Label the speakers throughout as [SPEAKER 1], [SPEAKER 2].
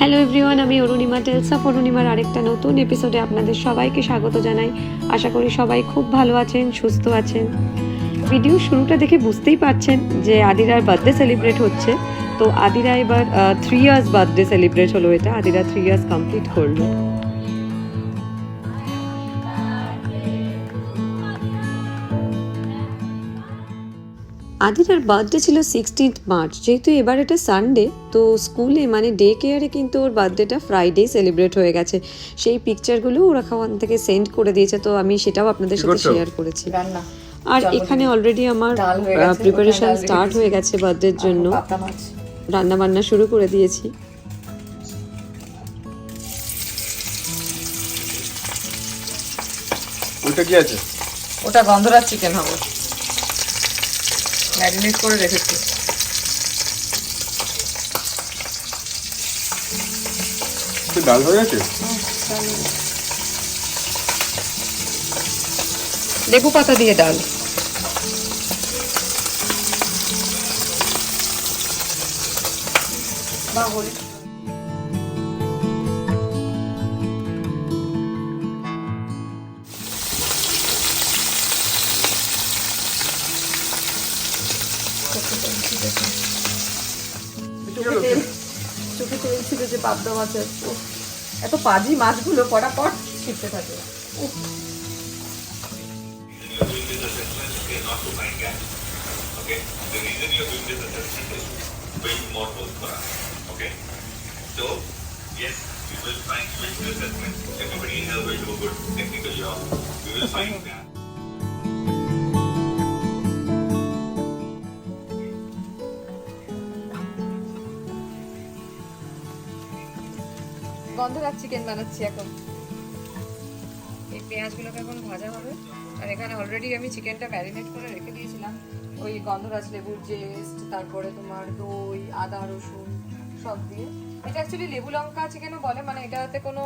[SPEAKER 1] Hello everyone, আমি Arunima tales of অরুণিমার আরেকটা নতুন এপিসোডে আপনাদের সবাইকে স্বাগত জানাই। আশা করি সবাই খুব ভালো আছেন, সুস্থ আছেন। ভিডিও শুরুটা দেখে বুঝতেই পারছেন যে আদিরার বার্থডে সেলিব্রেট হচ্ছে। তো আদিরা এবার 3 ইয়ার্স বার্থডে সেলিব্রেট হলো, এটা আদিরা 3 ইয়ার্স কমপ্লিট করলো। আদিরার বার্থডে ছিল 16 মার্চ, যেহেতু এবার এটা সানডে, তো স্কুলে মানে ডে কেয়ারে কিন্তু ওর বার্থডেটা ফ্রাইডে সেলিব্রেট হয়ে গেছে। সেই পিকচারগুলো ওরা খাওয়ান থেকে সেন্ড করে দিয়েছে, তো আমি সেটাও আপনাদের সাথে শেয়ার করেছি। আর এখানে অলরেডি আমার প্রিপারেশন স্টার্ট হয়ে গেছে বার্থডের জন্য, রান্না বান্না শুরু করে দিয়েছি।
[SPEAKER 2] ওটা কি আছে?
[SPEAKER 3] ওটা গন্ধরাজ চিকেন হবে, ম্যারিনেট করে রেখেছি।
[SPEAKER 2] ডাল হয়ে গেছে?
[SPEAKER 3] লেবু পাতা দিয়ে ডাল। চোখে তেল ছিল যে পাবদা মাছের, এত পাজি মাছগুলো পটাপট ছিটতে থাকে। গন্ধরাজ চিকেন বানাচ্ছি এখন। এই পেঁয়াজগুলোকে এখন ভাজা হবে, আর এখানে অলরেডি আমি চিকেনটা ম্যারিনেট করে রেখে দিয়েছিলাম। ওই গন্ধরাজ লেবুর জেস্ট, তারপরে তোমার দই, আদা রসুন সব দিয়ে। এটা অ্যাকচুয়ালি লেবু লঙ্কা চিকেনও বলে, মানে এটাতে কোনো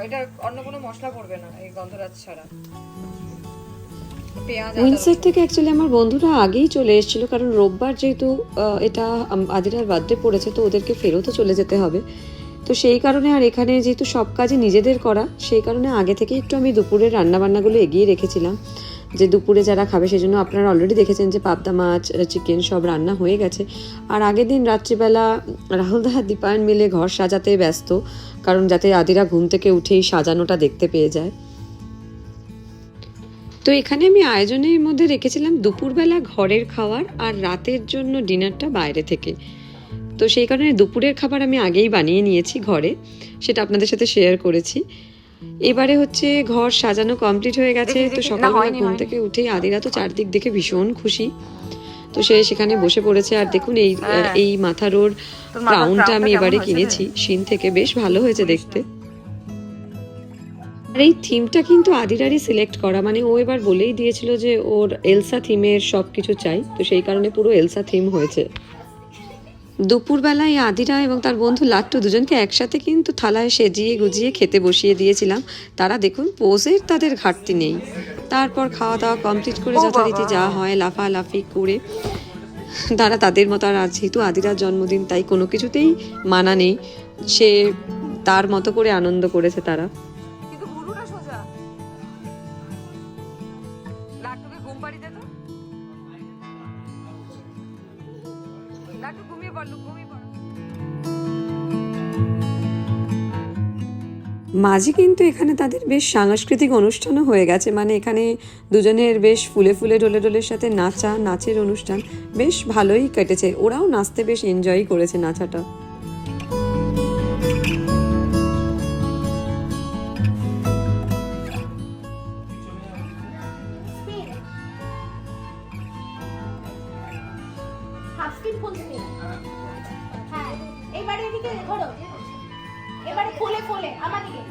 [SPEAKER 3] এটা অন্য কোনো মশলা পড়বে না এই গন্ধরাজ ছাড়া।
[SPEAKER 1] উইন্ডসেট থেকে অ্যাকচুয়ালি আমার বন্ধুরা আগেই চলে এসেছিল, কারণ রোববার যেহেতু এটা আদিরার বার্থডে পড়েছে, তো ওদেরকে ফেরতও চলে যেতে হবে। তো সেই কারণে, আর এখানে যেহেতু সব কাজই নিজেদের করা, সেই কারণে আগে থেকে একটু আমি দুপুরের রান্নাবান্নাগুলো এগিয়ে রেখেছিলাম, যে দুপুরে যারা খাবে। সেই জন্য আপনারা অলরেডি দেখেছেন যে পাবদা মাছ, চিকেন সব রান্না হয়ে গেছে। আর আগের দিন রাত্রিবেলা রাহুলদা দীপায়ন মিলে ঘর সাজাতে ব্যস্ত, কারণ যাতে আদিরা ঘুম থেকে উঠেই সাজানোটা দেখতে পেয়ে যায়। তো এখানে আমি আয়োজনের মধ্যে রেখেছিলাম দুপুরবেলা ঘরের খাবার, আর রাতের জন্য ডিনারটা বাইরে থেকে। তো সেই কারণে দুপুরের খাবার আমি আগেই বানিয়ে নিয়েছি ঘরে, সেটা আপনাদের সাথে শেয়ার করেছি। এবারে হচ্ছে ঘর সাজানো কমপ্লিট হয়ে গেছে। তো সকালবেলা ঘুম থেকে উঠেই আদিরা তো চারদিক দেখে ভীষণ খুশি। তো সে সেখানে বসে পড়েছে। আর দেখুন এই মাথার ওর ক্রাউনটা আমি এবারে কিনেছি শিন থেকে, বেশ ভালো হয়েছে দেখতে। আর এই থিমটা কিন্তু আদিরারই সিলেক্ট করা, মানে ও এবার বলেই দিয়েছিল যে ওর এলসা থিমের সব কিছু চাই, তো সেই কারণে পুরো এলসা থিম হয়েছে। দুপুরবেলায় আদিরা এবং তার বন্ধু লাট্টু দুজনকে একসাথে কিন্তু থালায় সেজিয়ে গুজিয়ে খেতে বসিয়ে দিয়েছিলাম। তারা দেখুন পোজের তাদের ঘাটতি নেই। তারপর খাওয়া দাওয়া কমপ্লিট করে যথারীতি যা হয় লাফালাফি করে তারা তাদের মতো, আর যেহেতু আদিরার জন্মদিন তাই কোনো কিছুতেই মানা নেই, সে তার মতো করে আনন্দ করেছে তারা।
[SPEAKER 3] কিন্তু গুরুটা সোজা। লাট্টুকে ঘুম পাড়ি দে তো। লাট্টু ঘুমিয়ে পড়লো, ঘুমিয়ে পড়ো।
[SPEAKER 1] মাঝে কিন্তু এখানে তাদের বেশ সাংস্কৃতিক অনুষ্ঠানও হয়ে গেছে, মানে এখানে দুজনের বেশ ফুলে ফুলে ডোলে ডোলের সাথে নাচের অনুষ্ঠান বেশ ভালোই কেটেছে। ওরাও নাচতে বেশ এনজয় করেছে নাচাটা।
[SPEAKER 4] এবারে এদিকে ধরো, এবারে ফুলে ফুলে আমার দিকে।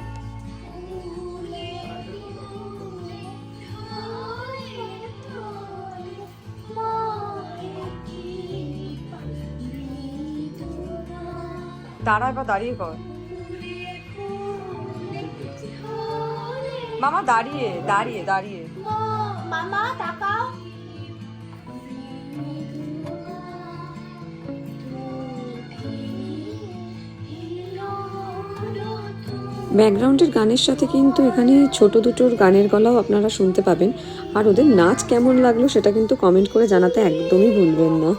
[SPEAKER 3] দাঁড়া, এবার দাঁড়িয়ে কর মামা, দাঁড়িয়ে দাঁড়িয়ে দাঁড়িয়ে।
[SPEAKER 4] মামা তাকাও।
[SPEAKER 1] ব্যাকগ্রাউন্ডের গানের সাথে কিন্তু এখানে ছোট দুটোর গানের গলাও আপনারা শুনতে পাবেন। আর ওদের নাচ কেমন লাগলো সেটা কিন্তু কমেন্ট করে জানাতে একদমই ভুলবেন না।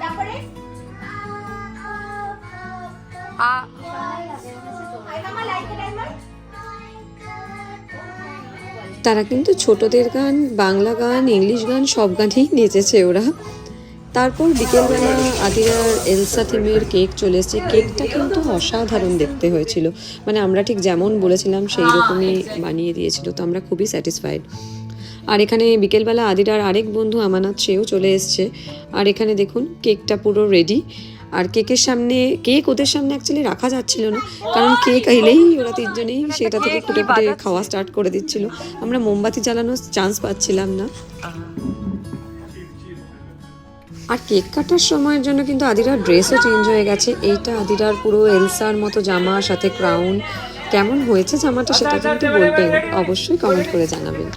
[SPEAKER 4] তারপরে
[SPEAKER 1] তারা কিন্তু ছোটদের গান, বাংলা গান, ইংলিশ গান সব গানেই নেচেছে ওরা। তারপর বিকেলবেলা আদিরার এলসা থিমের কেক চলে এসেছে। কেকটা কিন্তু অসাধারণ দেখতে হয়েছিল, মানে আমরা ঠিক যেমন বলেছিলাম সেই রকমই বানিয়ে দিয়েছিল, তো আমরা খুবই স্যাটিসফাইড। আর এখানে বিকেলবেলা আদিরার আরেক বন্ধু আমানত, সেও চলে এসছে। আর এখানে দেখুন কেকটা পুরো রেডি। আর কেকের সামনে, কেক ওদের সামনে অ্যাকচুয়ালি রাখা যাচ্ছিল না, কারণ কেক এলেই ওরা তিনজনেই সেটা থেকে ফুটে ফুটে খাওয়া স্টার্ট করে দিচ্ছিল। আমরা মোমবাতি জ্বালানোর চান্স পাচ্ছিলাম না। আর কেক কাটার সময়ের জন্য কিন্তু আদিরার ড্রেসও চেঞ্জ হয়ে গেছে। এইটা আদিরার পুরো এলসার মতো জামা, সাথে ক্রাউন। কেমন হয়েছে জামাটা সেটা কিন্তু বলবেন, অবশ্যই কমেন্ট করে জানাবেন।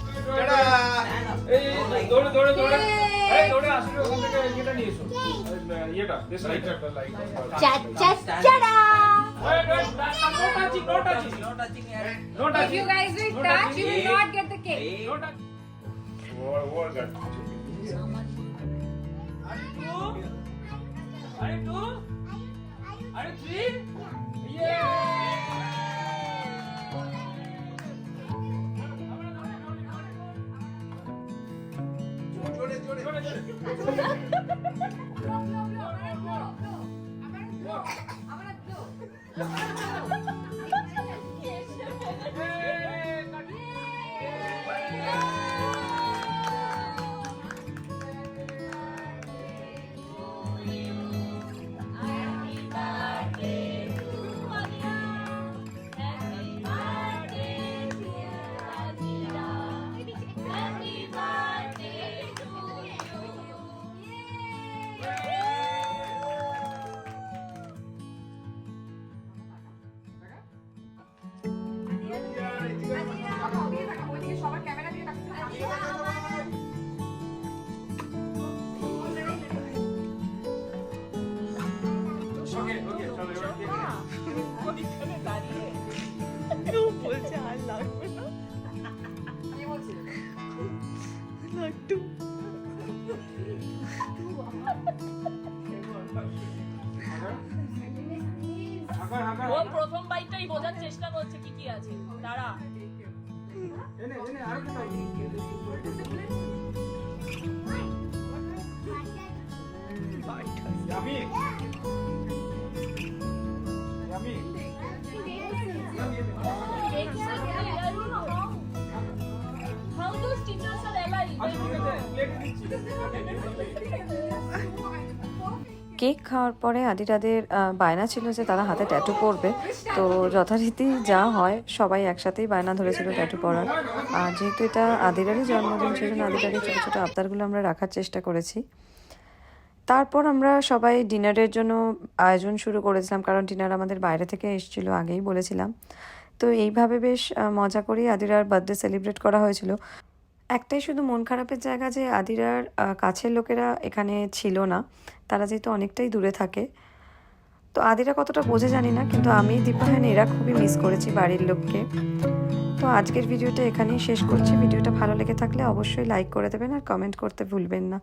[SPEAKER 3] If you guys will touch, you will not get the cake.
[SPEAKER 5] ও প্রথম বাইকটাই বোঝার চেষ্টা করছে কি কি আছে দাঁড়া How those teachers are alive?
[SPEAKER 1] Cake খাওয়ার পরে আদিরাদের বায়না ছিল যে তারা হাতে ট্যাটু পরবে, তো যথারীতি যা হয় সবাই একসাথেই বায়না ধরেছিল ট্যাটু পরার। আর যেহেতু এটা আদিরারই জন্মদিন, সেজন্য আদিরারই ছোটো ছোটো আবদারগুলো আমরা রাখার চেষ্টা করেছি। তারপর আমরা সবাই ডিনারের জন্য আয়োজন শুরু করেছিলাম, কারণ ডিনার আমাদের বাইরে থেকে এসেছিলো, আগেই বলেছিলাম। তো এইভাবে বেশ মজা করেই আদিরার বার্থডে সেলিব্রেট করা হয়েছিল। একটাই শুধু মন খারাপের জায়গা যে আদিরার কাছের লোকেরা এখানে ছিল না, তারা যেহেতু অনেকটাই দূরে থাকে। তো আদিরা কতটা বোঝে জানি না, কিন্তু আমি দীপায়ন এরা খুবই মিস করেছি বাড়ির লোককে। তো আজকের ভিডিওটা এখানেই শেষ করছি। ভিডিওটা ভালো লেগে থাকলে অবশ্যই লাইক করে দেবেন আর কমেন্ট করতে ভুলবেন না।